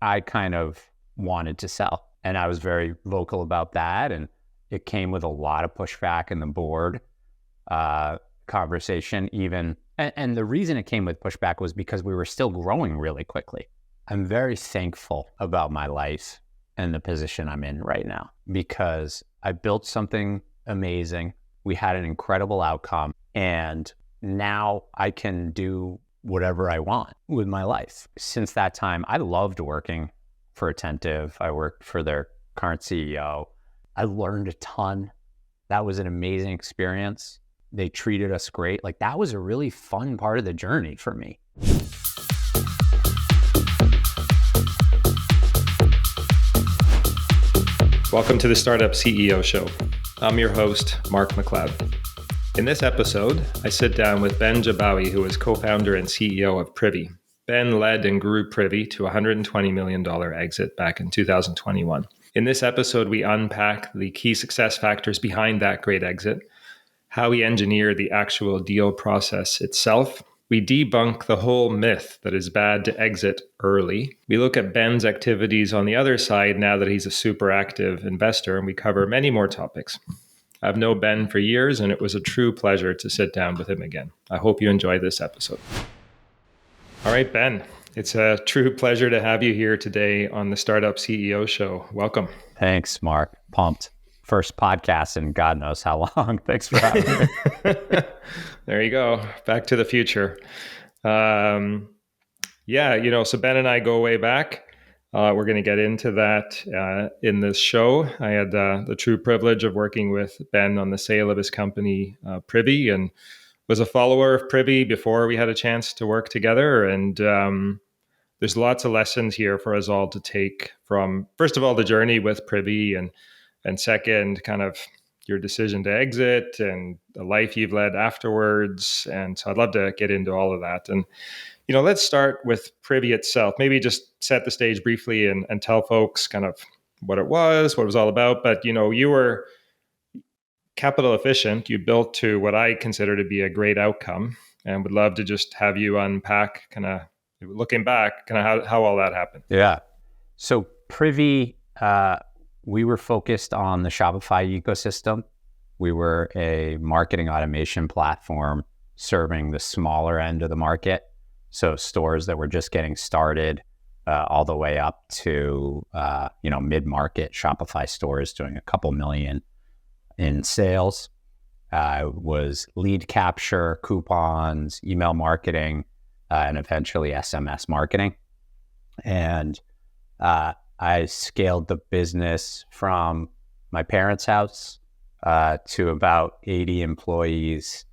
I kind of wanted to sell. And I was very vocal about that. And it came with a lot of pushback in the board conversation even. And the reason it came with pushback was because we were still growing really quickly. I'm very thankful about my life and the position I'm in right now because I built something amazing. We had an incredible outcome. And now I can do whatever I want with my life. Since that time, I loved working for Attentive. I worked for their current CEO. I learned a ton. That was an amazing experience. They treated us great. Like, that was a really fun part of the journey for me. Welcome to the Startup CEO Show. I'm your host, Mark MacLeod. In this episode, I sit down with Ben Jabbawy, who is co-founder and CEO of Privy. Ben led and grew Privy to a $120 million exit back in 2021. In this episode, we unpack the key success factors behind that great exit, how he engineered the actual deal process itself. We debunk the whole myth that it's bad to exit early. We look at Ben's activities on the other side now that he's a super active investor, and we cover many more topics. I've known Ben for years, and it was a true pleasure to sit down with him again. I hope you enjoy this episode. All right, Ben, it's a true pleasure to have you here today on the Startup CEO Show. Welcome. Thanks, Mark. Pumped. First podcast in God knows how long. Thanks for having me. There you go. Back to the future. So Ben and I go way back. We're going to get into that in this show. I had the true privilege of working with Ben on the sale of his company, Privy, and was a follower of Privy before we had a chance to work together. And there's lots of lessons here for us all to take from, first of all, the journey with Privy, and second, kind of your decision to exit and the life you've led afterwards. And so I'd love to get into all of that. And let's start with Privy itself. Maybe just set the stage briefly and tell folks kind of what it was all about. But, you were capital efficient. You built to what I consider to be a great outcome, and would love to just have you unpack kind of looking back, kind of how all that happened. Yeah. So Privy, we were focused on the Shopify ecosystem. We were a marketing automation platform serving the smaller end of the market. So stores that were just getting started all the way up to, mid-market Shopify stores doing a couple million in sales. Was lead capture, coupons, email marketing, and eventually SMS marketing. And I scaled the business from my parents' house to about 80 employees.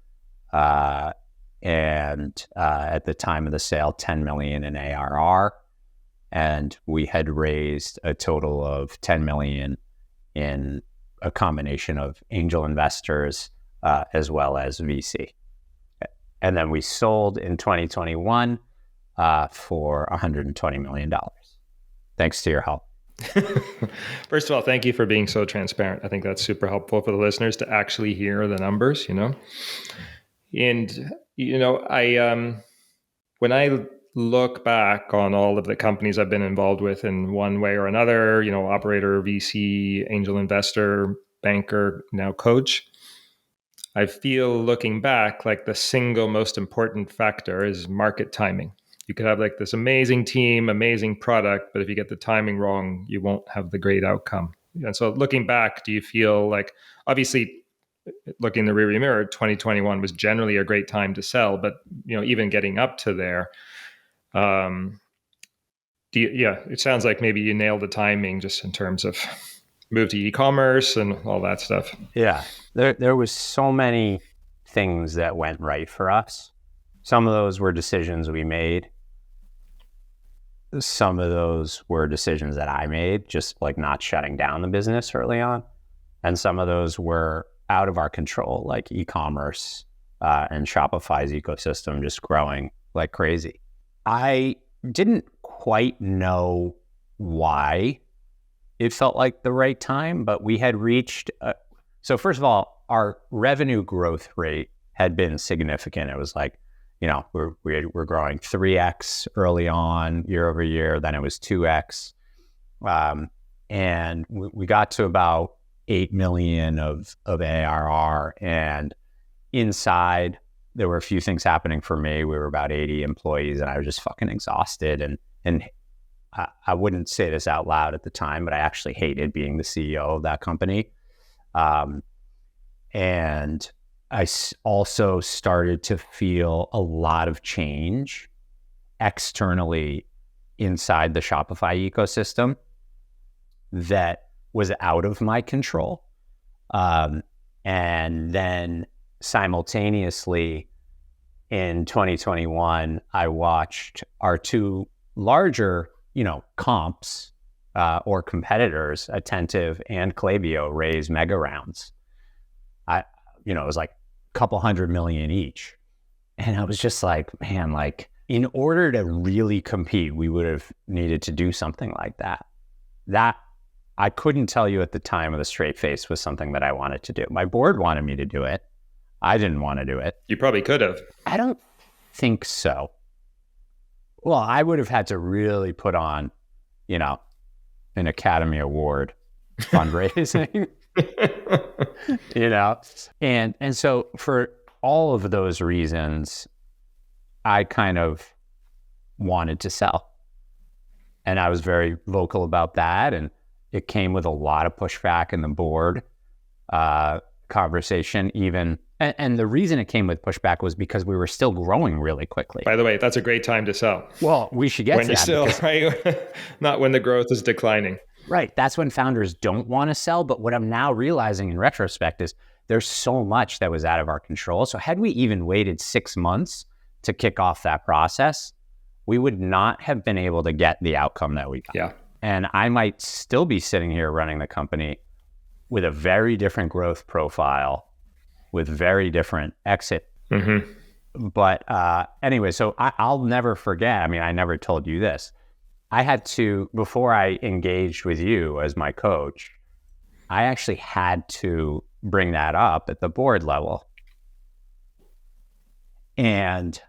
And at the time of the sale, 10 million in ARR. And we had raised a total of 10 million in a combination of angel investors as well as VC. And then we sold in 2021 for $120 million. Thanks to your help. First of all, thank you for being so transparent. I think that's super helpful for the listeners to actually hear the numbers, And, when I look back on all of the companies I've been involved with in one way or another, operator, VC, angel investor, banker, now coach, I feel looking back like the single most important factor is market timing. You could have like this amazing team, amazing product, but if you get the timing wrong, you won't have the great outcome. And so looking back, do you feel like, obviously, looking in the rearview mirror, 2021 was generally a great time to sell, but even getting up to there, it sounds like maybe you nailed the timing just in terms of move to e-commerce and all that stuff. Yeah, there was so many things that went right for us. Some of those were decisions we made. Some of those were decisions that I made, just like not shutting down the business early on. And some of those were out of our control, like e-commerce and Shopify's ecosystem just growing like crazy. I didn't quite know why it felt like the right time, but we had reached, so first of all, our revenue growth rate had been significant. It was like we're growing 3x early on year over year. Then it was 2x. And we got to about 8 million of ARR. And inside, there were a few things happening for me. We were about 80 employees and I was just fucking exhausted. And I wouldn't say this out loud at the time, but I actually hated being the CEO of that company. And I also started to feel a lot of change externally inside the Shopify ecosystem that was out of my control. And then simultaneously in 2021, I watched our two larger, comps or competitors, Attentive and Klaviyo, raise mega rounds. It was like a couple $100 million each. And I was just like, man, like in order to really compete, we would have needed to do something like that. That I couldn't tell you at the time with a straight face was something that I wanted to do. My board wanted me to do it. I didn't want to do it. You probably could have. I don't think so. Well, I would have had to really put on, an Academy Award fundraising, and so for all of those reasons, I kind of wanted to sell. And I was very vocal about that. And it came with a lot of pushback in the board conversation even. And the reason it came with pushback was because we were still growing really quickly. By the way, that's a great time to sell. Well, we should get when to you're that. Still, right? Not when the growth is declining. Right. That's when founders don't want to sell. But what I'm now realizing in retrospect is there's so much that was out of our control. So had we even waited 6 months to kick off that process, we would not have been able to get the outcome that we got. Yeah. And I might still be sitting here running the company with a very different growth profile, with very different exit. Mm-hmm. But anyway, so I'll never forget. I mean, I never told you this. I had to, before I engaged with you as my coach, I actually had to bring that up at the board level. And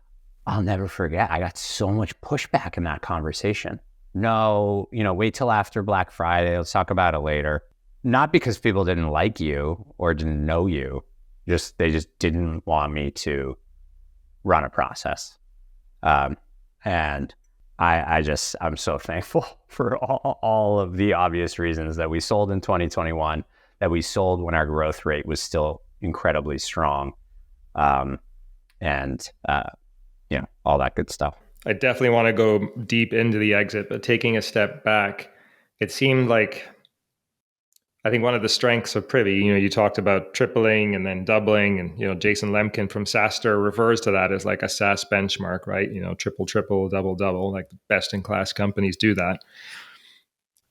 I'll never forget, I got so much pushback in that conversation. No, wait till after Black Friday. Let's talk about it later. Not because people didn't like you or didn't know you. They just didn't want me to run a process. And I'm so thankful for all of the obvious reasons that we sold in 2021, that we sold when our growth rate was still incredibly strong. And all that good stuff. I definitely want to go deep into the exit, but taking a step back, it seemed like, I think one of the strengths of Privy, you talked about tripling and then doubling, and, Jason Lemkin from SaaStr refers to that as like a SaaS benchmark, right? Triple, double, like the best in class companies do that.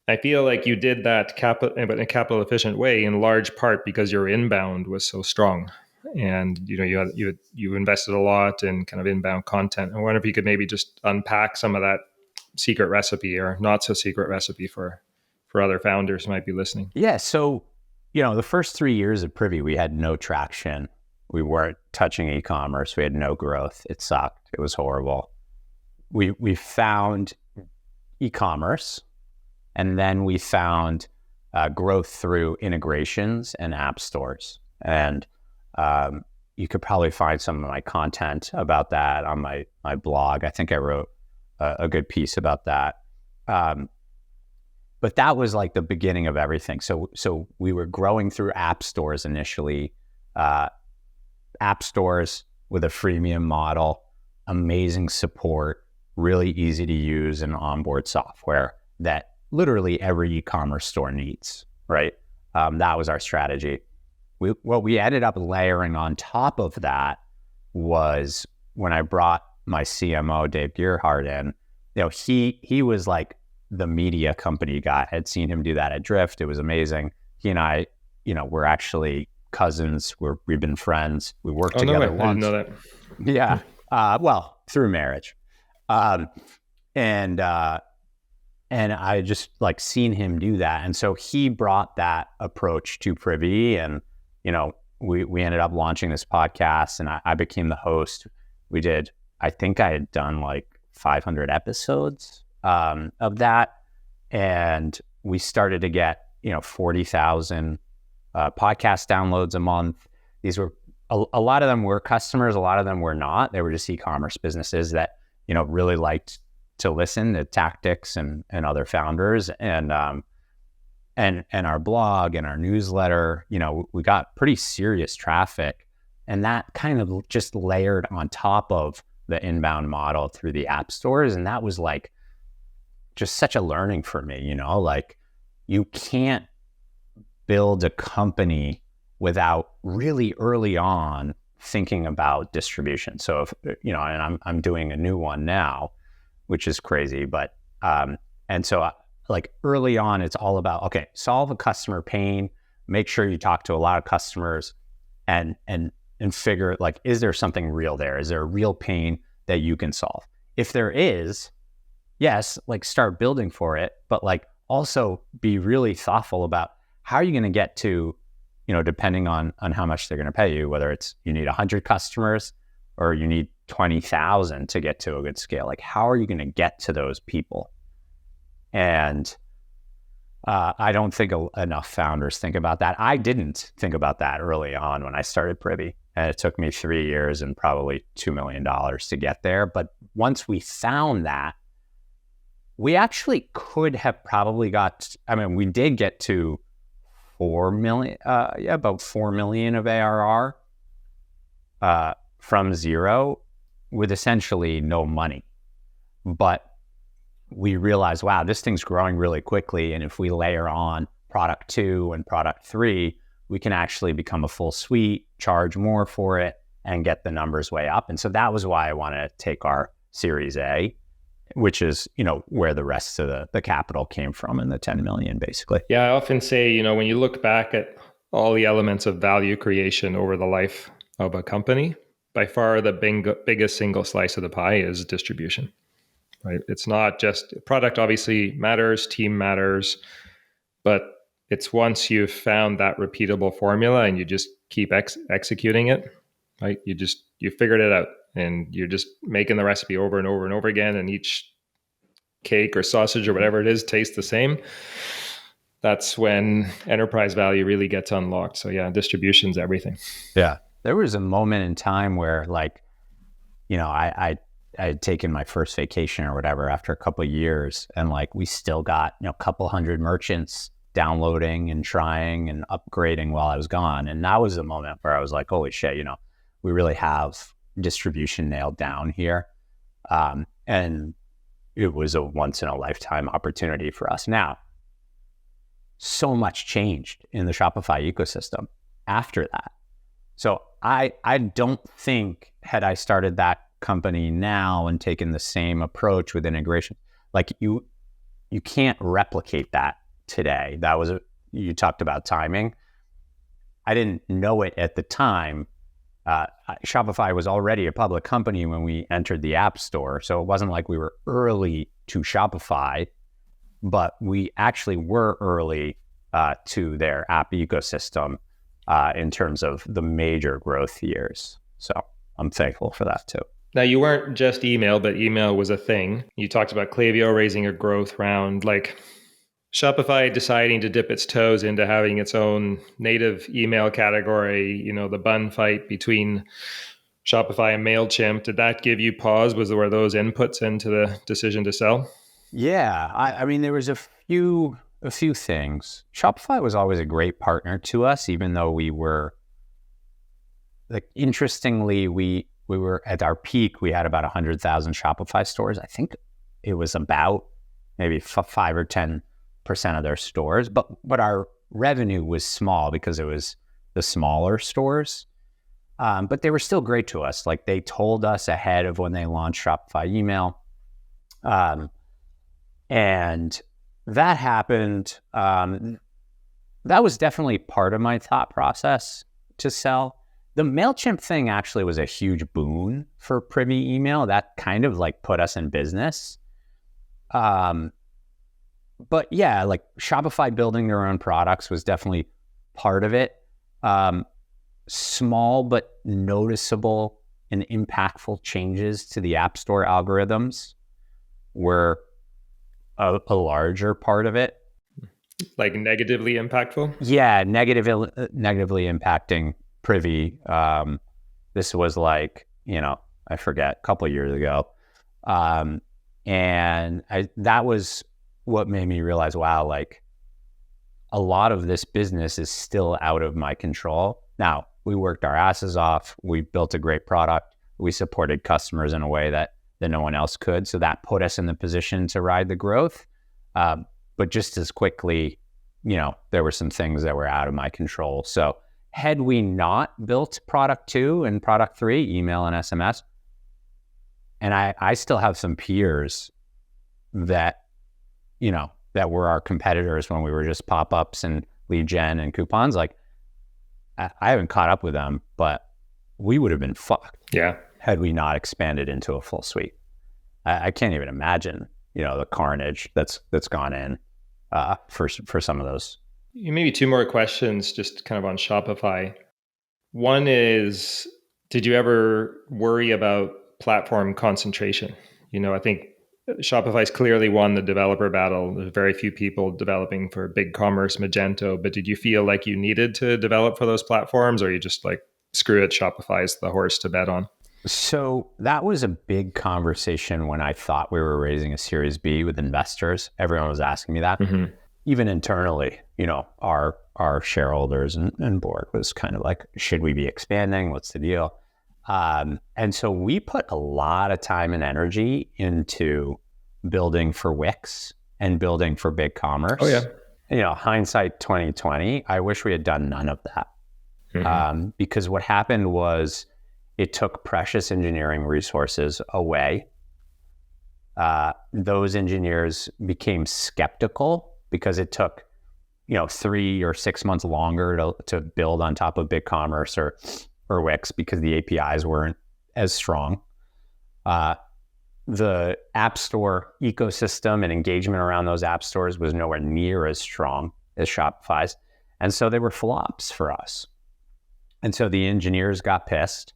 I feel like you did that in a capital efficient way in large part because your inbound was so strong. And, you invested a lot in kind of inbound content. I wonder if you could maybe just unpack some of that secret recipe or not so secret recipe for other founders who might be listening. Yeah. So, the first 3 years of Privy, we had no traction. We weren't touching e-commerce. We had no growth. It sucked. It was horrible. We found e-commerce, and then we found growth through integrations and app stores. And you could probably find some of my content about that on my blog. I think I wrote a good piece about that. But that was like the beginning of everything. So we were growing through app stores initially, app stores with a freemium model, amazing support, really easy to use and onboard software that literally every e-commerce store needs, right? That was our strategy. What we ended up layering on top of that was when I brought my CMO, Dave Gearhart, in, he was like the media company guy. I had seen him do that at Drift. It was amazing. He and I, we're actually cousins. We've been friends. We worked together once. I didn't know that. Yeah. Well, through marriage. And I just like seen him do that. And so he brought that approach to Privy, and, we ended up launching this podcast, and I became the host. We did I think I had done like 500 episodes of that. And we started to get, 40,000 podcast downloads a month. These were, a lot of them were customers, a lot of them were not. They were just e-commerce businesses that, really liked to listen to tactics and other founders. And our blog and our newsletter, we got pretty serious traffic. And that kind of just layered on top of the inbound model through the app stores. And that was like just such a learning for me, like you can't build a company without really early on thinking about distribution. So if, and I'm doing a new one now, which is crazy, but, and so like early on, it's all about, okay, solve a customer pain, make sure you talk to a lot of customers and figure like, is there something real there? Is there a real pain that you can solve? If there is, yes, like start building for it, but like also be really thoughtful about how are you going to get to, depending on how much they're going to pay you, whether it's you need 100 customers or you need 20,000 to get to a good scale. Like, how are you going to get to those people? And I don't think enough founders think about that. I didn't think about that early on when I started Privy. And it took me 3 years and probably $2 million to get there. But once we found that, we actually could have probably we did get to 4 million, about 4 million of ARR from zero with essentially no money. But we realized, wow, this thing's growing really quickly. And if we layer on product 2 and product 3, we can actually become a full suite, charge more for it, and get the numbers way up. And so that was why I wanted to take our Series A, which is, where the rest of the capital came from in the 10 million, basically. Yeah, I often say, when you look back at all the elements of value creation over the life of a company, by far the biggest single slice of the pie is distribution, right? It's not just product, obviously matters, team matters, but it's once you've found that repeatable formula and you just keep executing it, right? You figured it out and you're just making the recipe over and over and over again, and each cake or sausage or whatever it is tastes the same. That's when enterprise value really gets unlocked. So yeah, distribution's everything. Yeah. There was a moment in time where like, I had taken my first vacation or whatever after a couple of years, and like we still got, a couple hundred merchants downloading and trying and upgrading while I was gone. And that was a moment where I was like, holy shit, we really have distribution nailed down here. And it was a once in a lifetime opportunity for us. Now, so much changed in the Shopify ecosystem after that. So I don't think, had I started that company now and taken the same approach with integration, like you can't replicate that today. You talked about timing. I didn't know it at the time. Shopify was already a public company when we entered the App Store. So it wasn't like we were early to Shopify, but we actually were early to their app ecosystem in terms of the major growth years. So I'm thankful for that too. Now, you weren't just email, but email was a thing. You talked about Klaviyo raising a growth round, like Shopify deciding to dip its toes into having its own native email category, the bun fight between Shopify and MailChimp. Did that give you pause? Were those inputs into the decision to sell? Yeah. I mean, there was a few things. Shopify was always a great partner to us, even though we were, like, interestingly, we were at our peak, we had about 100,000 Shopify stores. I think it was about maybe 5 or 10% of their stores, but our revenue was small because it was the smaller stores. But they were still great to us. Like, they told us ahead of when they launched Shopify email. And that happened. That was definitely part of my thought process to sell. The MailChimp thing actually was a huge boon for Privy email. That kind of like put us in business. But yeah, like Shopify building their own products was definitely part of it. Small but noticeable and impactful changes to the App Store algorithms were a larger part of it. Like negatively impactful? Yeah, negatively impacting Privy. This was like, I forget, a couple of years ago. And that was what made me realize, wow, like a lot of this business is still out of my control. Now, we worked our asses off. We built a great product. We supported customers in a way that no one else could. So that put us in the position to ride the growth. But just as quickly, there were some things that were out of my control. So had we not built product 2 and product 3, email and SMS, and I still have some peers that, that were our competitors when we were just pop-ups and lead gen and coupons. Like, I haven't caught up with them, but we would have been fucked. Yeah. Had we not expanded into a full suite. I can't even imagine, the carnage that's gone in for some of those. Maybe 2 more questions just kind of on Shopify. One is, did you ever worry about platform concentration? I think Shopify's clearly won the developer battle. There's very few people developing for BigCommerce, Magento, but did you feel like you needed to develop for those platforms, or you just like, screw it, Shopify's the horse to bet on? So that was a big conversation when I thought we were raising a Series B with investors. Everyone was asking me that. Mm-hmm. Even internally, our shareholders and board was kind of like, should we be expanding? What's the deal? And so we put a lot of time and energy into building for Wix and building for BigCommerce. Oh yeah. Hindsight 2020, I wish we had done none of that. Mm-hmm. Because what happened was it took precious engineering resources away. Those engineers became skeptical because it took, 3 or 6 months longer to build on top of BigCommerce or Wix because the APIs weren't as strong. The App Store ecosystem and engagement around those app stores was nowhere near as strong as Shopify's. And so they were flops for us. And so the engineers got pissed.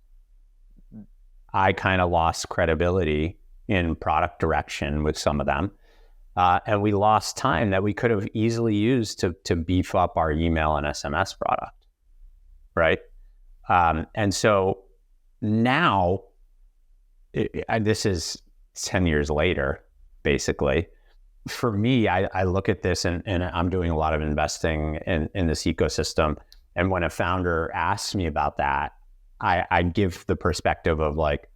I kind of lost credibility in product direction with some of them. And we lost time that we could have easily used to beef up our email and SMS product, right? And so now, this is 10 years later, basically. For me, I look at this and I'm doing a lot of investing in this ecosystem. And when a founder asks me about that, I give the perspective of like,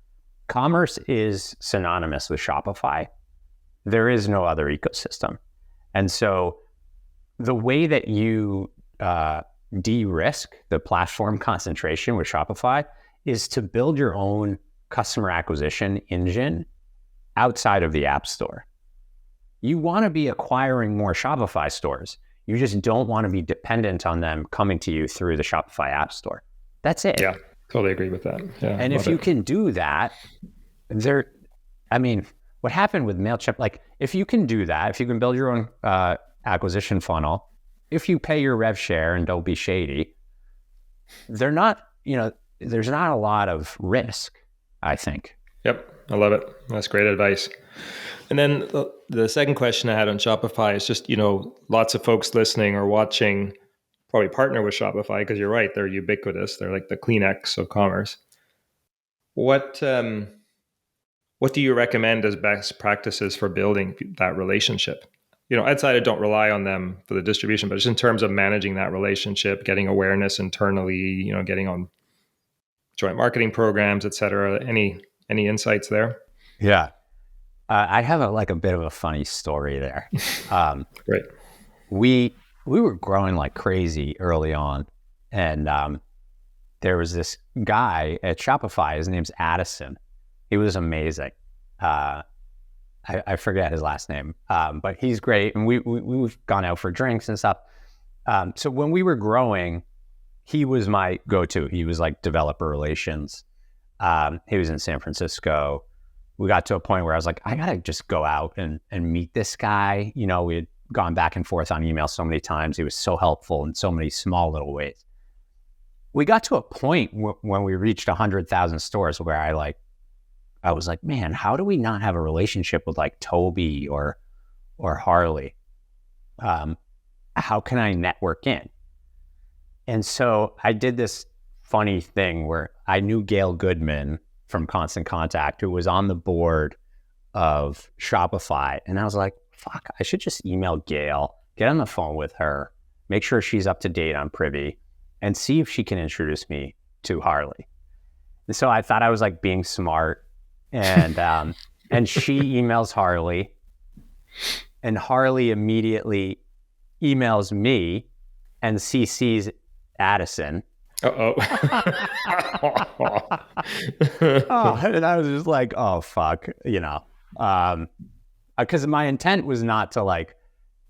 commerce is synonymous with Shopify. There is no other ecosystem. And so the way that you de-risk the platform concentration with Shopify is to build your own customer acquisition engine outside of the App Store. You want to be acquiring more Shopify stores. You just don't want to be dependent on them coming to you through the Shopify App Store. That's it. Yeah, totally agree with that. Yeah, and if you can do that, what happened with MailChimp, like if you can do that, if you can build your own acquisition funnel, if you pay your rev share and don't be shady, there's not a lot of risk, I think. Yep, I love it. That's great advice. And then the second question I had on Shopify is just, lots of folks listening or watching probably partner with Shopify because you're right, they're ubiquitous. They're like the Kleenex of commerce. What do you recommend as best practices for building that relationship? Outside of don't rely on them for the distribution, but just in terms of managing that relationship, getting awareness internally, getting on joint marketing programs, et cetera. Any insights there? Yeah. I have a bit of a funny story there. Great. We were growing like crazy early on, and there was this guy at Shopify. His name's Addison. He was amazing. I forget his last name, but he's great. And we've gone out for drinks and stuff. So when we were growing, he was my go-to. He was like developer relations. He was in San Francisco. We got to a point where I was like, I gotta just go out and meet this guy. We had gone back and forth on email so many times. He was so helpful in so many small little ways. we got to a point when we reached 100,000 stores where I was like, man, how do we not have a relationship with like Toby or Harley? How can I network in? And so I did this funny thing where I knew Gail Goodman from Constant Contact, who was on the board of Shopify. And I was like, fuck, I should just email Gail, get on the phone with her, make sure she's up to date on Privy, and see if she can introduce me to Harley. And so I thought I was like being smart. And and she emails Harley, and Harley immediately emails me and CC's Addison. Uh-oh. And I was just like, oh, fuck, because my intent was not to like,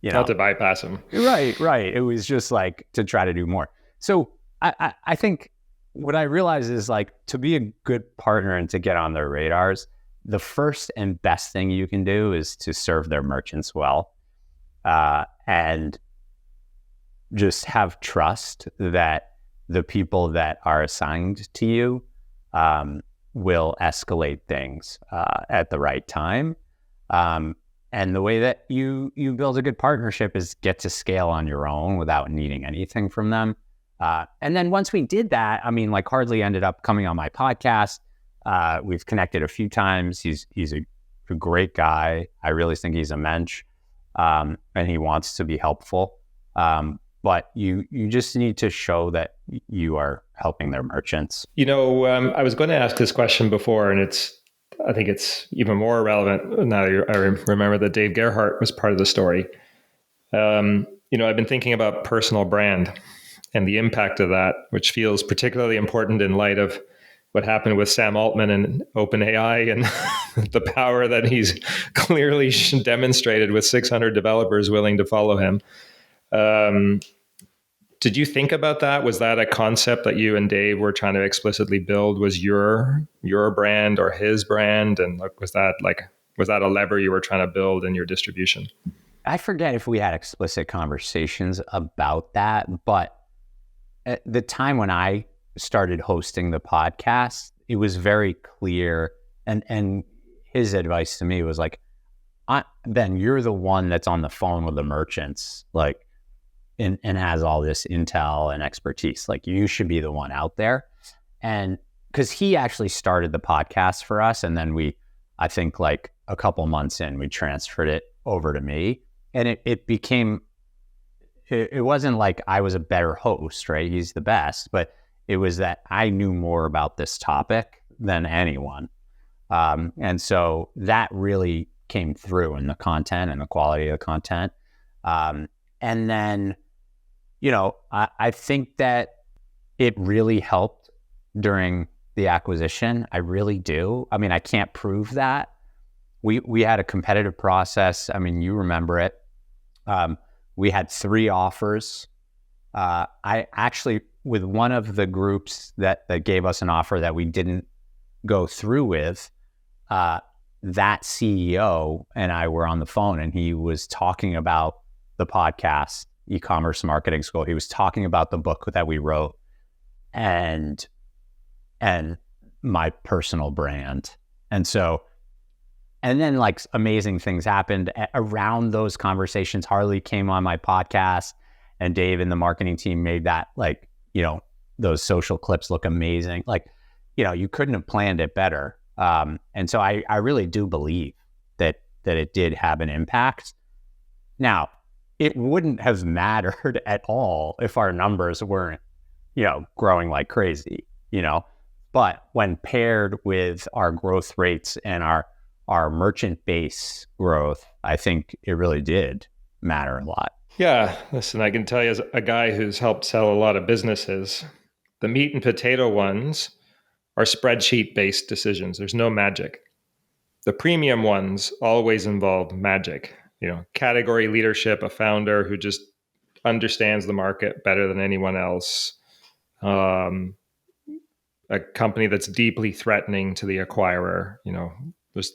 not to bypass him. Right. It was just like to try to do more. So I think what I realized is like to be a good partner and to get on their radars, the first and best thing you can do is to serve their merchants well, and just have trust that the people that are assigned to you will escalate things at the right time. And the way that you build a good partnership is get to scale on your own without needing anything from them. And then once we did that, I mean, like Harley ended up coming on my podcast. We've connected a few times. He's a great guy. I really think he's a mensch, and he wants to be helpful. But you just need to show that you are helping their merchants. I was going to ask this question before, and I think it's even more relevant now that I remember that Dave Gerhardt was part of the story. I've been thinking about personal brand and the impact of that, which feels particularly important in light of what happened with Sam Altman and OpenAI and the power that he's clearly demonstrated with 600 developers willing to follow him. Did you think about that? Was that a concept that you and Dave were trying to explicitly build? Was your brand or his brand? And was that a lever you were trying to build in your distribution? I forget if we had explicit conversations about that, but at the time when I started hosting the podcast, it was very clear. And his advice to me was like, Ben, you're the one that's on the phone with the merchants, like, and has all this intel and expertise. Like, you should be the one out there. And because he actually started the podcast for us. And then I think like a couple months in, we transferred it over to me. And it became, it wasn't like I was a better host, right? He's the best, but it was that I knew more about this topic than anyone. And so that really came through in the content and the quality of the content. And then, I think that it really helped during the acquisition. I really do. I mean, I can't prove that. We had a competitive process. I mean, you remember it. We had 3 offers. I actually, with one of the groups that gave us an offer that we didn't go through with, that CEO and I were on the phone, and he was talking about the podcast, E-commerce Marketing School. He was talking about the book that we wrote and my personal brand. And then like amazing things happened around those conversations. Harley came on my podcast, and Dave and the marketing team made that, like, those social clips look amazing. Like, you couldn't have planned it better. And so I really do believe that it did have an impact. Now, it wouldn't have mattered at all if our numbers weren't, growing like crazy, but when paired with our growth rates and our merchant base growth, I think it really did matter a lot. Yeah, listen, I can tell you as a guy who's helped sell a lot of businesses, the meat and potato ones are spreadsheet-based decisions. There's no magic. The premium ones always involve magic. Category leadership, a founder who just understands the market better than anyone else, a company that's deeply threatening to the acquirer.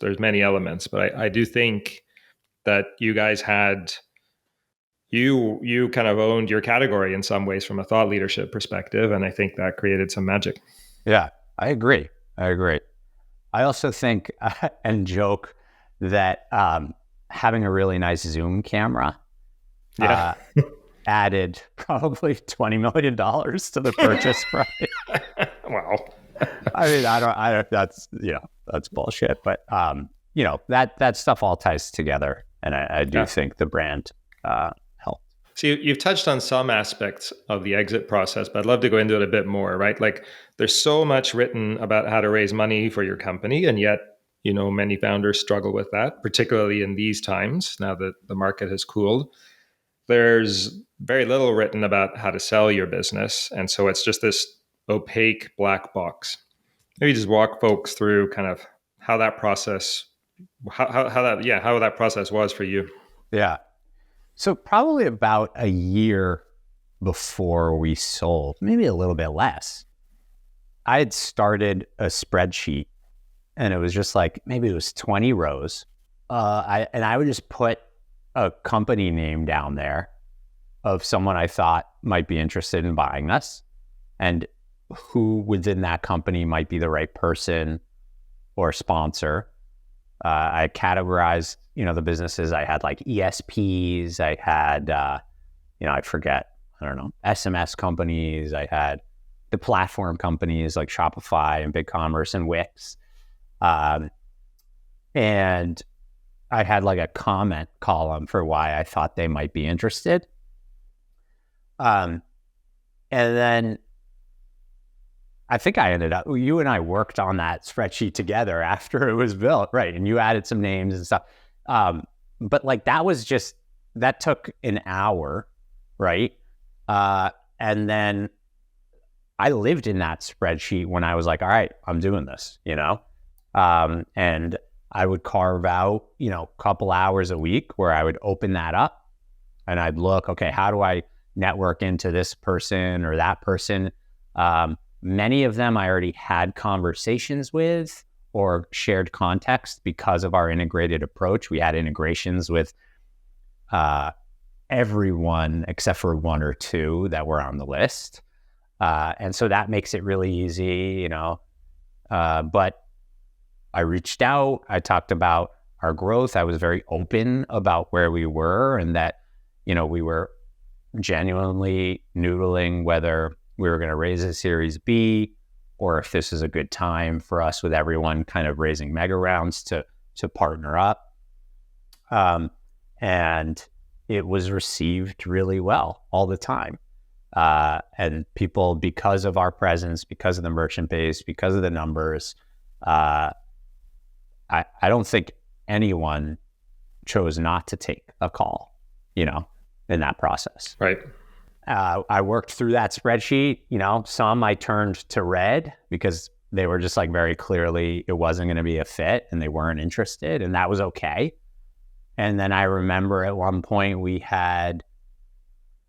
There's many elements, but I do think that you guys had you kind of owned your category in some ways from a thought leadership perspective, and I think that created some magic. Yeah, I agree. I also think and joke that having a really nice Zoom camera Yeah. added probably $20 million to the purchase price. Wow. I mean, I don't, that's bullshit. But, that stuff all ties together. And I do think the brand helped. So you've touched on some aspects of the exit process, but I'd love to go into it a bit more, right? Like there's so much written about how to raise money for your company, and yet, many founders struggle with that, particularly in these times, now that the market has cooled. There's very little written about how to sell your business. And so it's just this opaque black box. Maybe just walk folks through kind of how that process, how that process was for you. Yeah. So probably about a year before we sold, maybe a little bit less, I had started a spreadsheet, and it was just like, maybe it was 20 rows. I would just put a company name down there of someone I thought might be interested in buying us, and who within that company might be the right person or sponsor. I categorized, the businesses. I had like ESPs. I had, I forget, I don't know, SMS companies. I had the platform companies like Shopify and BigCommerce and Wix. And I had like a comment column for why I thought they might be interested. And then I think I ended up, you and I worked on that spreadsheet together after it was built, right? And you added some names and stuff. But like that took an hour, right? And then I lived in that spreadsheet when I was like, all right, I'm doing this, and I would carve out, a couple hours a week where I would open that up and I'd look, okay, how do I network into this person or that person? Many of them I already had conversations with or shared context because of our integrated approach. We had integrations with everyone except for one or two that were on the list. And so that makes it really easy, but I reached out, I talked about our growth. I was very open about where we were and that, we were genuinely noodling whether we were going to raise a Series B or if this is a good time for us with everyone kind of raising mega rounds to partner up. And it was received really well all the time. And people, because of our presence, because of the merchant base, because of the numbers, I don't think anyone chose not to take a call, in that process. Right. I worked through that spreadsheet, some I turned to red because they were just like very clearly it wasn't going to be a fit and they weren't interested, and that was okay. And then I remember at one point we had,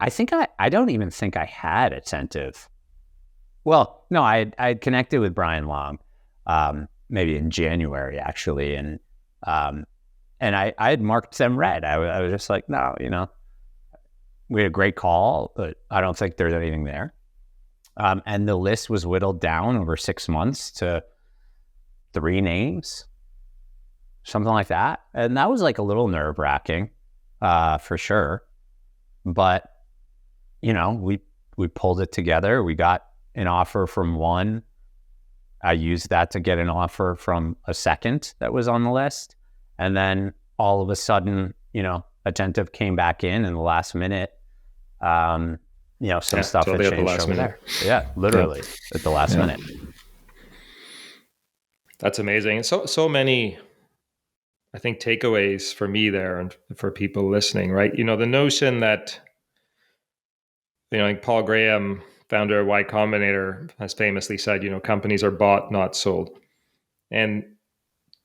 I don't even think I had Attentive. Well, no, I had connected with Brian Long, maybe in January actually. And I had marked them red. I was just like, no, we had a great call, but I don't think there's anything there. And the list was whittled down over 6 months to 3 names, something like that. And that was like a little nerve wracking, for sure. But, we pulled it together. We got an offer from one. I used that to get an offer from a second that was on the list. And then all of a sudden, Attentive came back in the last minute. Some stuff had changed over there. Yeah, literally at the last minute. That's amazing. So many, I think, takeaways for me there and for people listening, right? The notion that, like Paul Graham, founder of Y Combinator, has famously said, companies are bought, not sold. And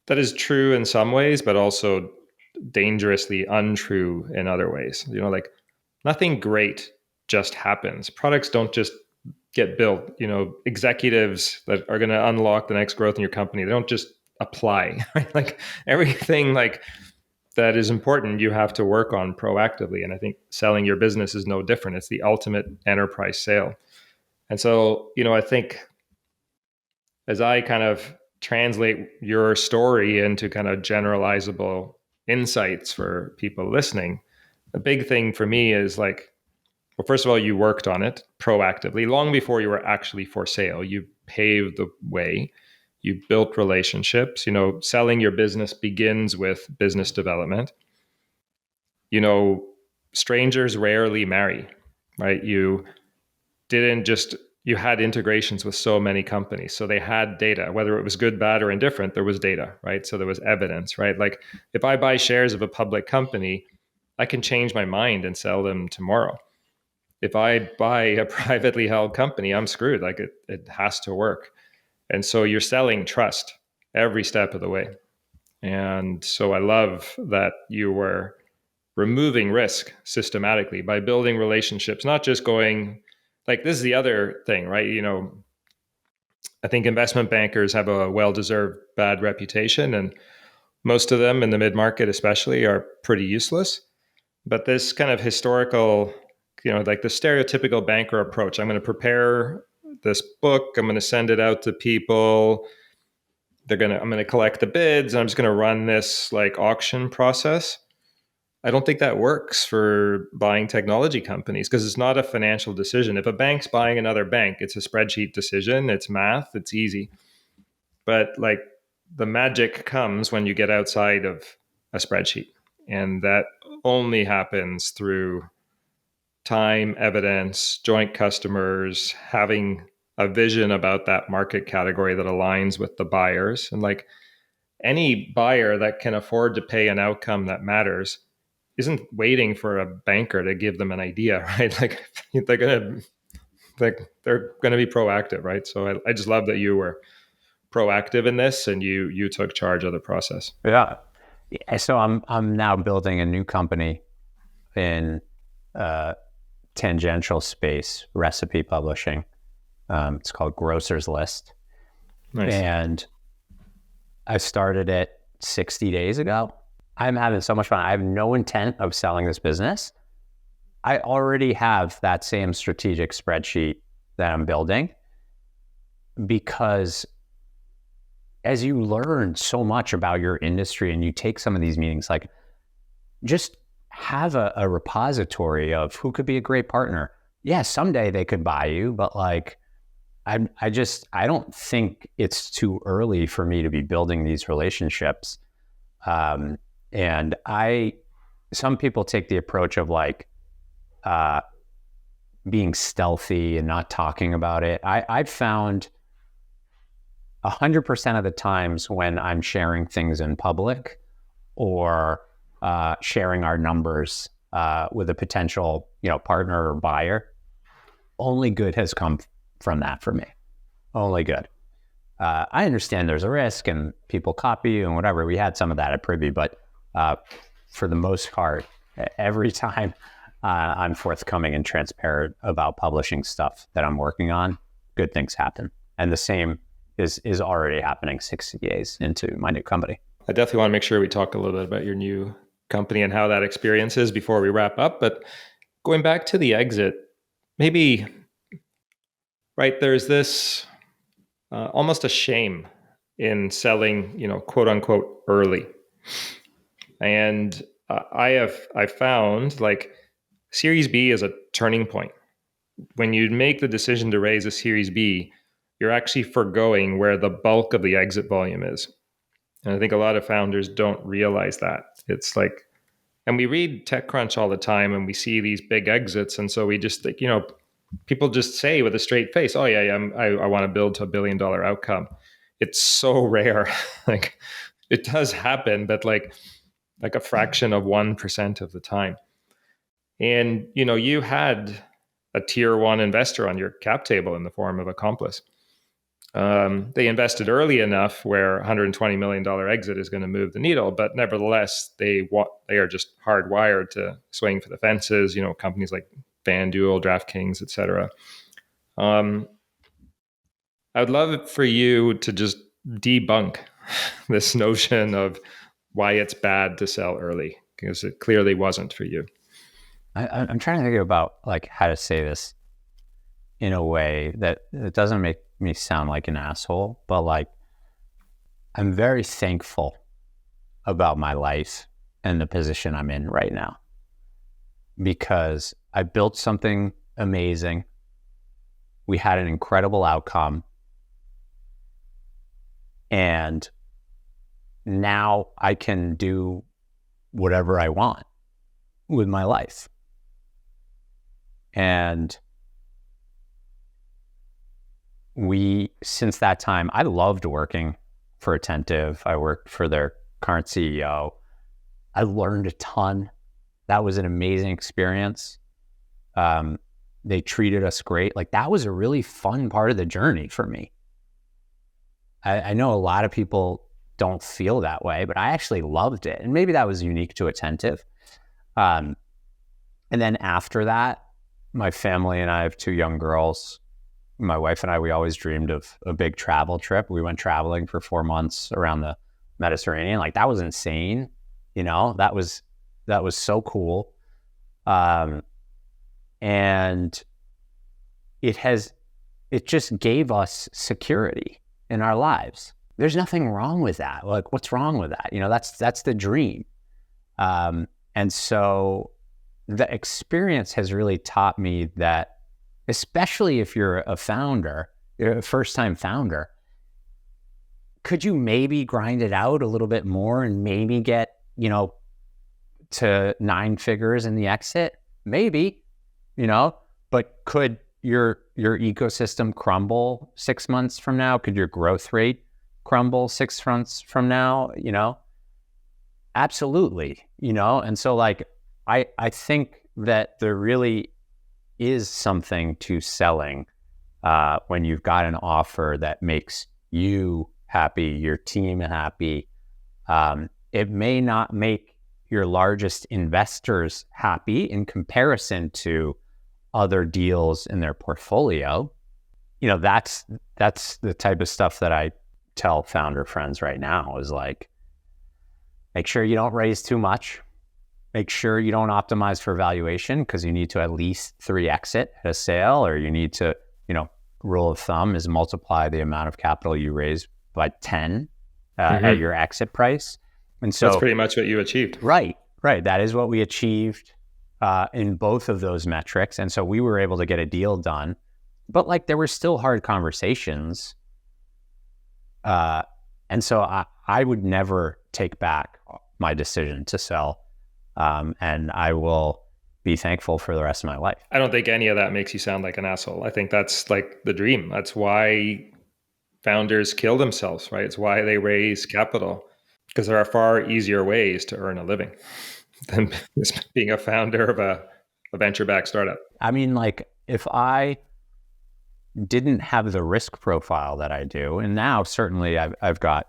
that is true in some ways, but also dangerously untrue in other ways. Like nothing great just happens. Products don't just get built. Executives that are going to unlock the next growth in your company, they don't just apply, right? Like everything, like that is important, you have to work on proactively. And I think selling your business is no different. It's the ultimate enterprise sale. And so, I think as I kind of translate your story into kind of generalizable insights for people listening, the big thing for me is like, well, first of all, you worked on it proactively long before you were actually for sale. You paved the way. You built relationships. Selling your business begins with business development. Strangers rarely marry, right? Didn't just you had integrations with so many companies, so they had data, whether it was good, bad, or indifferent. There was data, right? So there was evidence, right? Like if I buy shares of a public company, I can change my mind and sell them tomorrow. If I buy a privately held company, I'm screwed. Like it has to work. And so you're selling trust every step of the way. And so I love that you were removing risk systematically by building relationships, not just going like this is the other thing, right? I think investment bankers have a well-deserved bad reputation, and most of them in the mid-market especially are pretty useless. But this kind of historical, like the stereotypical banker approach, I'm going to prepare this book, I'm going to send it out to people, I'm going to collect the bids, and I'm just going to run this like auction process. I don't think that works for buying technology companies because it's not a financial decision. If a bank's buying another bank, it's a spreadsheet decision, it's math, it's easy. But like the magic comes when you get outside of a spreadsheet. And that only happens through time, evidence, joint customers, having a vision about that market category that aligns with the buyers. And like any buyer that can afford to pay an outcome that matters isn't waiting for a banker to give them an idea, right? Like they're gonna be proactive, right? So I just love that you were proactive in this and you took charge of the process. Yeah. So I'm now building a new company in tangential space, recipe publishing. It's called Grocer's List. Nice. And I started it 60 days ago. I'm having so much fun. I have no intent of selling this business. I already have that same strategic spreadsheet that I'm building because as you learn so much about your industry and you take some of these meetings, like just have a repository of who could be a great partner. Yeah, someday they could buy you, but like, I don't think it's too early for me to be building these relationships. And some people take the approach of like being stealthy and not talking about it. I've found 100% of the times when I'm sharing things in public or sharing our numbers with a potential, partner or buyer, only good has come from that for me. Only good. I understand there's a risk and people copy you and whatever. We had some of that at Privy, but for the most part, every time I'm forthcoming and transparent about publishing stuff that I'm working on, good things happen. And the same is already happening 60 days into my new company. I definitely want to make sure we talk a little bit about your new company and how that experience is before we wrap up. But going back to the exit, maybe, right, there's this almost a shame in selling, quote unquote, early. And I found like Series B is a turning point. When you make the decision to raise a Series B, you're actually foregoing where the bulk of the exit volume is. And I think a lot of founders don't realize that. It's like, and we read TechCrunch all the time and we see these big exits. And so we just think, people just say with a straight face, oh yeah, I want to build to $1 billion outcome. It's so rare. Like it does happen, but like a fraction of 1% of the time. And, you had a tier one investor on your cap table in the form of Accomplice. They invested early enough where $120 million exit is going to move the needle, but nevertheless, they are just hardwired to swing for the fences. Companies like FanDuel, DraftKings, etc. I would love for you to just debunk this notion of why it's bad to sell early, because it clearly wasn't for you. I'm trying to think about like how to say this in a way that it doesn't make me sound like an asshole, but like I'm very thankful about my life and the position I'm in right now, because I built something amazing. We had an incredible outcome, and now I can do whatever I want with my life. And since that time, I loved working for Attentive. I worked for their current CEO. I learned a ton. That was an amazing experience. They treated us great. Like, that was a really fun part of the journey for me. I know a lot of people don't feel that way, but I actually loved it. And maybe that was unique to Attentive. And then after that, my family and I have 2 young girls. My wife and I, we always dreamed of a big travel trip. We went traveling for 4 months around the Mediterranean. Like, that was insane. You know, that was so cool. And it just gave us security in our lives. There's nothing wrong with that. Like, what's wrong with that? You know, that's the dream. And so the experience has really taught me that, especially if you're a founder, you're a first-time founder, could you maybe grind it out a little bit more and maybe get, you know, to 9 figures in the exit? Maybe, you know, but could your ecosystem crumble 6 months from now? Could your growth rate crumble 6 months from now? You know, absolutely, you know? And so like, I think that there really is something to selling when you've got an offer that makes you happy, your team happy. It may not make your largest investors happy in comparison to other deals in their portfolio. You know, that's the type of stuff that I tell founder friends right now is like, make sure you don't raise too much. Make sure you don't optimize for valuation, because you need to at least 3x it at a sale, or you need to, you know, rule of thumb is multiply the amount of capital you raise by 10 at your exit price. And so that's pretty much what you achieved. Right. That is what we achieved in both of those metrics. And so we were able to get a deal done, but like there were still hard conversations. And so I would never take back my decision to sell. And I will be thankful for the rest of my life. I don't think any of that makes you sound like an asshole. I think that's like the dream. That's why founders kill themselves, right? It's why they raise capital, because there are far easier ways to earn a living than being a founder of a venture-backed startup. I mean, like, if I didn't have the risk profile that I do, and now certainly I've got,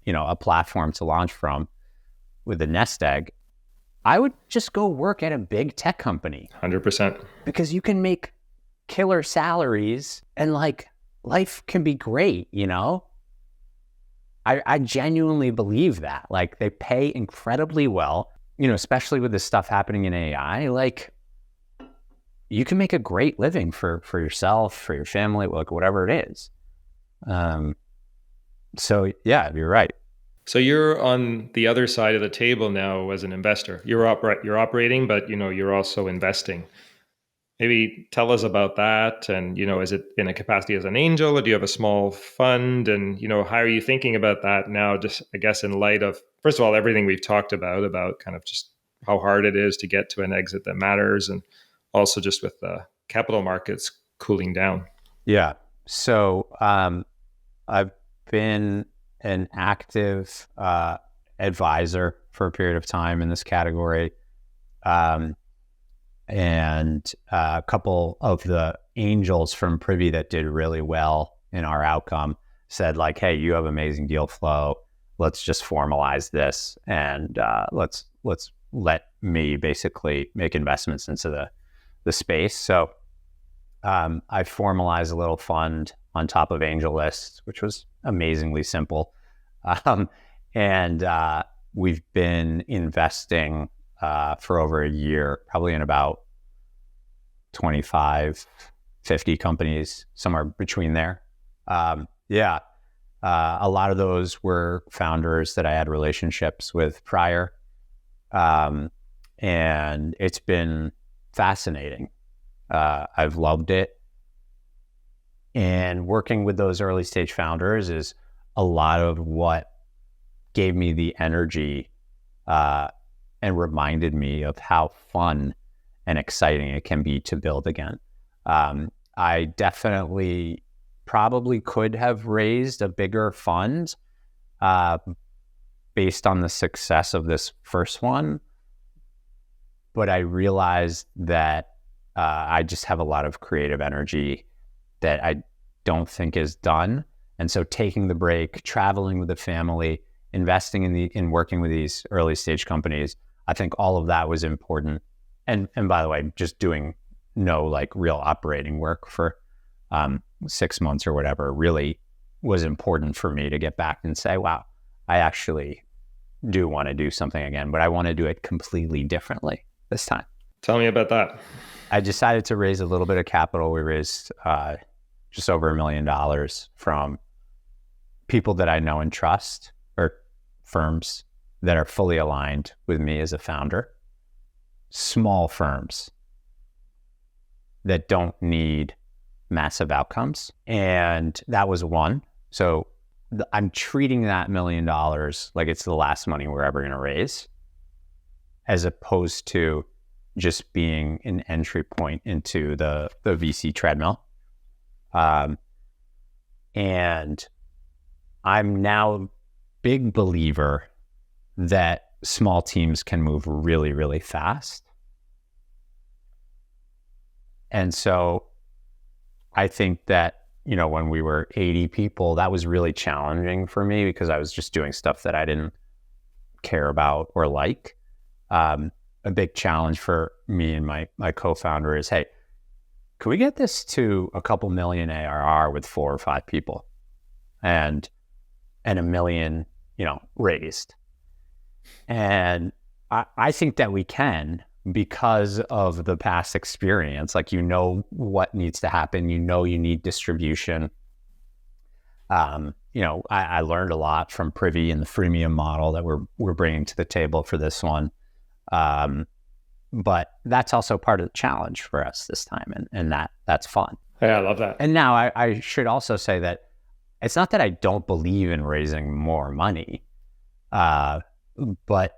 you know, a platform to launch from with the nest egg, I would just go work at a big tech company. 100%. Because you can make killer salaries and like life can be great, you know? I genuinely believe that. Like, they pay incredibly well, you know, especially with this stuff happening in AI. Like, you can make a great living for yourself, for your family, like whatever it is. So yeah, you're right. So you're on the other side of the table now as an investor. You're operating, but you know, you're also investing. Maybe tell us about that. And, you know, is it in a capacity as an angel, or do you have a small fund? And, you know, how are you thinking about that now? Just, I guess, in light of, first of all, everything we've talked about kind of just how hard it is to get to an exit that matters. And also just with the capital markets cooling down. Yeah. So I've been an active advisor for a period of time in this category. And a couple of the angels from Privy that did really well in our outcome said like, hey, you have amazing deal flow. Let's just formalize this, and let's let me basically make investments into the space. So I formalized a little fund on top of AngelList, which was amazingly simple. And we've been investing for over a year, probably in about 25, 50 companies, somewhere between there. A lot of those were founders that I had relationships with prior. And it's been fascinating. I've loved it. And working with those early stage founders is a lot of what gave me the energy and reminded me of how fun and exciting it can be to build again. I definitely probably could have raised a bigger fund based on the success of this first one, but I realized that I just have a lot of creative energy that I don't think is done. And so taking the break, traveling with the family, investing in working with these early stage companies, I think all of that was important. And by the way, just doing no like real operating work for 6 months or whatever really was important for me to get back and say, wow, I actually do want to do something again, but I want to do it completely differently this time. Tell me about that. I decided to raise a little bit of capital. We raised just over $1 million from people that I know and trust, or firms that are fully aligned with me as a founder. Small firms that don't need massive outcomes. And that was one. So I'm treating that $1 million like it's the last money we're ever going to raise, as opposed to just being an entry point into the VC treadmill. And I'm now a big believer that small teams can move really, really fast. And so I think that, when we were 80 people, that was really challenging for me because I was just doing stuff that I didn't care about or like. A big challenge for me and my co-founder is, hey, could we get this to a couple million ARR with 4 or 5 people and $1 million, raised? And I think that we can, because of the past experience. Like, what needs to happen, you need distribution. I learned a lot from Privy and the freemium model that we're bringing to the table for this one. But that's also part of the challenge for us this time. And that's fun. Yeah, I love that. And now I should also say that it's not that I don't believe in raising more money, but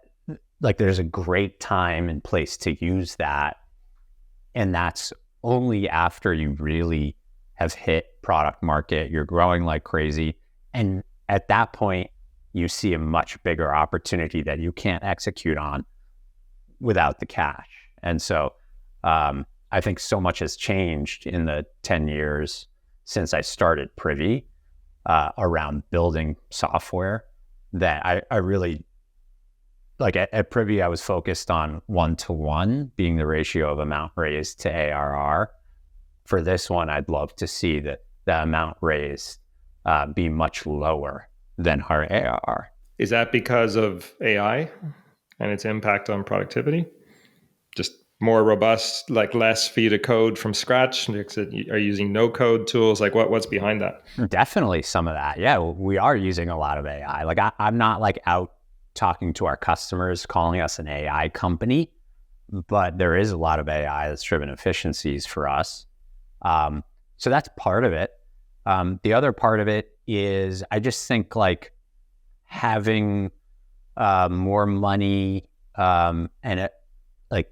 like there's a great time and place to use that. And that's only after you really have hit product market, you're growing like crazy. And at that point, you see a much bigger opportunity that you can't execute on without the cash. And so I think so much has changed in the 10 years since I started Privy around building software that I really, like at Privy, I was focused on 1-to-1 being the ratio of amount raised to ARR. For this one, I'd love to see that the amount raised be much lower than our ARR. Is that because of AI and its impact on productivity? Just more robust, like less for you to code from scratch? Are you using no-code tools? Like what's behind that? Definitely some of that. Yeah, we are using a lot of AI. Like I'm not like out talking to our customers, calling us an AI company, but there is a lot of AI that's driven efficiencies for us. So that's part of it. The other part of it is I just think like having more money and it, like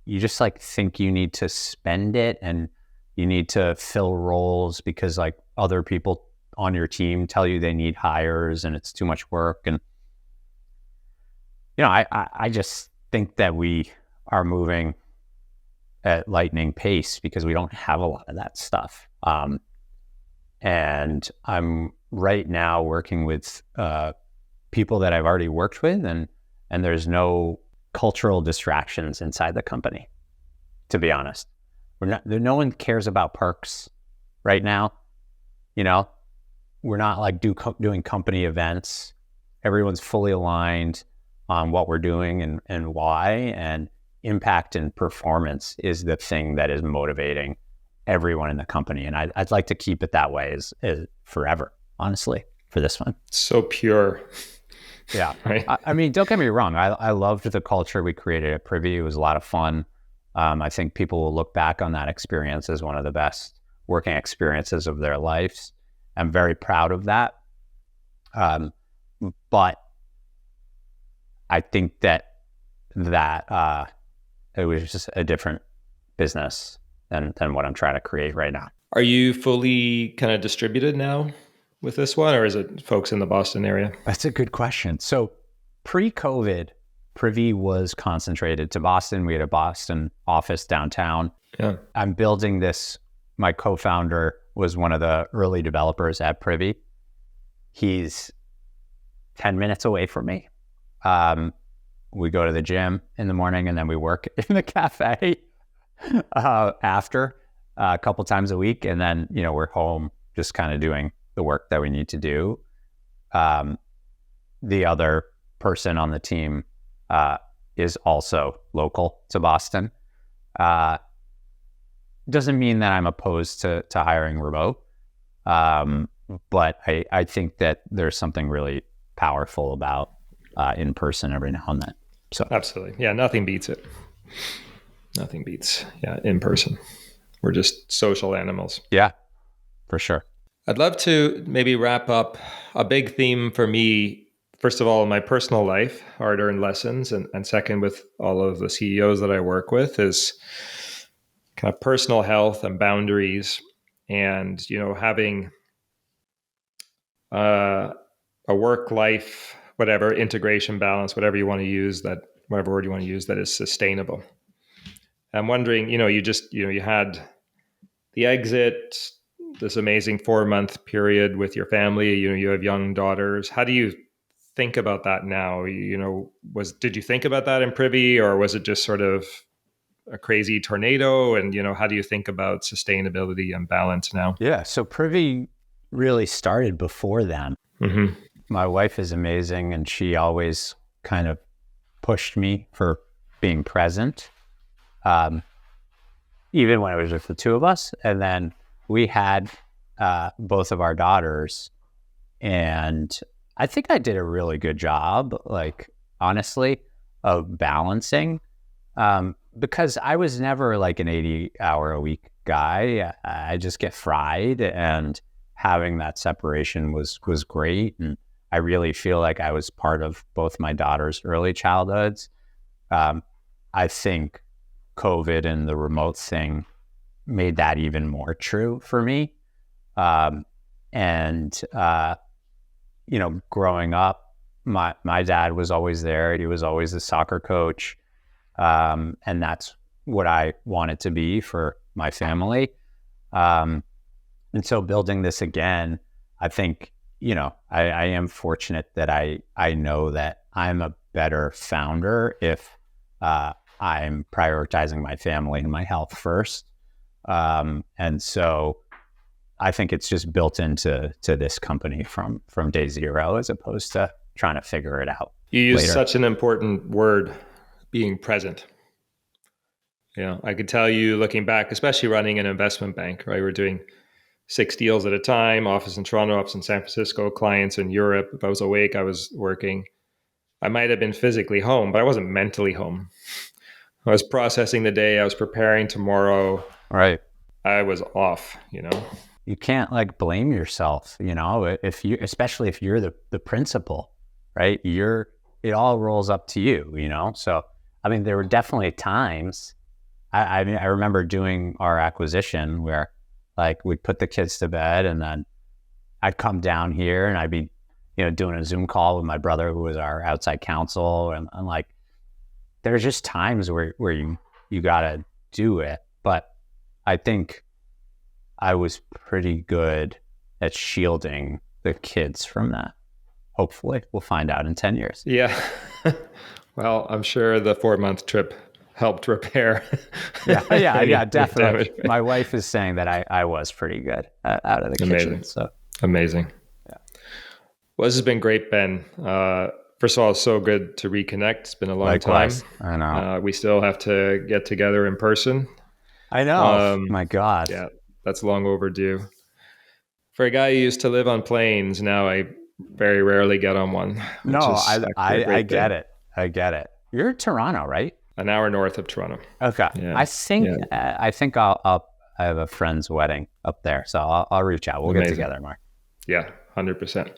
you just like think you need to spend it and you need to fill roles because like other people on your team tell you they need hires and it's too much work. And I just think that we are moving at lightning pace because we don't have a lot of that stuff. And I'm right now working with people that I've already worked with, and there's no cultural distractions inside the company, to be honest. No one cares about perks right now. We're not like doing company events. Everyone's fully aligned. on what we're doing and why, and impact and performance is the thing that is motivating everyone in the company. And I'd like to keep it that way as forever, honestly, for this one. So pure. Yeah. Right. I mean, don't get me wrong. I loved the culture we created at Privy. It was a lot of fun. I think people will look back on that experience as one of the best working experiences of their lives. I'm very proud of that. But I think that it was just a different business than what I'm trying to create right now. Are you fully kind of distributed now with this one, or is it folks in the Boston area? That's a good question. So pre-COVID, Privy was concentrated to Boston. We had a Boston office downtown. Yeah. I'm building this. My co-founder was one of the early developers at Privy. He's 10 minutes away from me. We go to the gym in the morning, and then we work in the cafe after a couple times a week. And then, we're home just kind of doing the work that we need to do. The other person on the team is also local to Boston. Doesn't mean that I'm opposed to hiring remote, but I think that there's something really powerful about in person every now and then. So absolutely, yeah, nothing beats it. Nothing beats, in person. We're just social animals. Yeah, for sure. I'd love to maybe wrap up a big theme for me. First of all, in my personal life, hard-earned lessons, and second, with all of the CEOs that I work with, is kind of personal health and boundaries, and having a work-life, whatever, integration, balance, whatever you want to use, whatever word you want to use, that is sustainable. I'm wondering, you had the exit, this amazing 4-month period with your family. You have young daughters. How do you think about that now? Did you think about that in Privy, or was it just sort of a crazy tornado? And how do you think about sustainability and balance now? Yeah, so Privy really started before then. Mm-hmm. My wife is amazing, and she always kind of pushed me for being present, even when it was just the two of us. And then we had both of our daughters, and I think I did a really good job, honestly, of balancing, because I was never like an 80-hour-a-week guy. I just get fried, and having that separation was great. And I really feel like I was part of both my daughters' early childhoods. I think COVID and the remote thing made that even more true for me. Growing up, my dad was always there. He was always a soccer coach. And that's what I wanted to be for my family. And so building this again, I think, I am fortunate that I know that I'm a better founder if I'm prioritizing my family and my health first. And so I think it's just built into this company from day zero, as opposed to trying to figure it out. You use later. Such an important word, being present. I could tell you, looking back, especially running an investment bank, right? We're doing 6 deals at a time, office in Toronto, office in San Francisco, clients in Europe. If I was awake, I was working. I might have been physically home, but I wasn't mentally home. I was processing the day. I was preparing tomorrow. Right. I was off, You can't blame yourself, especially if you're the principal, right? It all rolls up to you, So, I mean, there were definitely times, I remember doing our acquisition where we'd put the kids to bed, and then I'd come down here and I'd be, doing a Zoom call with my brother, who was our outside counsel. And there's just times where you gotta do it. But I think I was pretty good at shielding the kids from that. Hopefully we'll find out in 10 years. Yeah. Well, I'm sure the 4-month trip helped repair. Yeah, definitely. My wife is saying that I was pretty good out of the kitchen. So amazing. Yeah. Well, this has been great, Ben. first of all, it's so good to reconnect. It's been a long Likewise. time. I know. We still have to get together in person. I know. My God. Yeah, that's long overdue. For a guy who used to live on planes, now I very rarely get on one, which No, is actually a I great get thing. it. I get it. You're in Toronto, right? An hour north of Toronto. Okay. Yeah. I think I have a friend's wedding up there, so I'll reach out. We'll Amazing. get together, Mark. Yeah, 100%.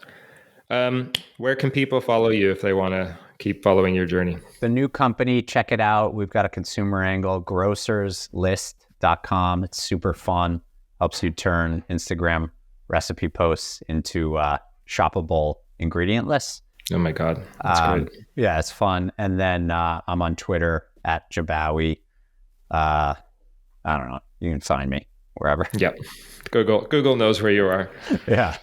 Where can people follow you if they want to keep following your journey? The new company, check it out. We've got a consumer angle, grocerslist.com. It's super fun. Helps you turn Instagram recipe posts into shoppable ingredient lists. Oh my God, that's great. Yeah, it's fun. And then I'm on Twitter at Jabbawy. I don't know. You can find me wherever. Yeah, Google knows where you are. Yeah.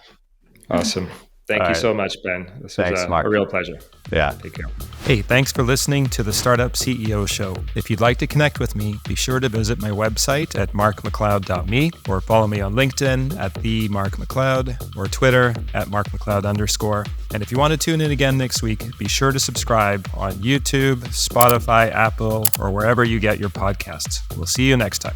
Awesome. Thank you so much, Ben. This was a real pleasure. Yeah. Take care. Hey, thanks for listening to the Startup CEO Show. If you'd like to connect with me, be sure to visit my website at markmacleod.me or follow me on LinkedIn at @themarkmacleod or Twitter at @markmacleod_. And if you want to tune in again next week, be sure to subscribe on YouTube, Spotify, Apple, or wherever you get your podcasts. We'll see you next time.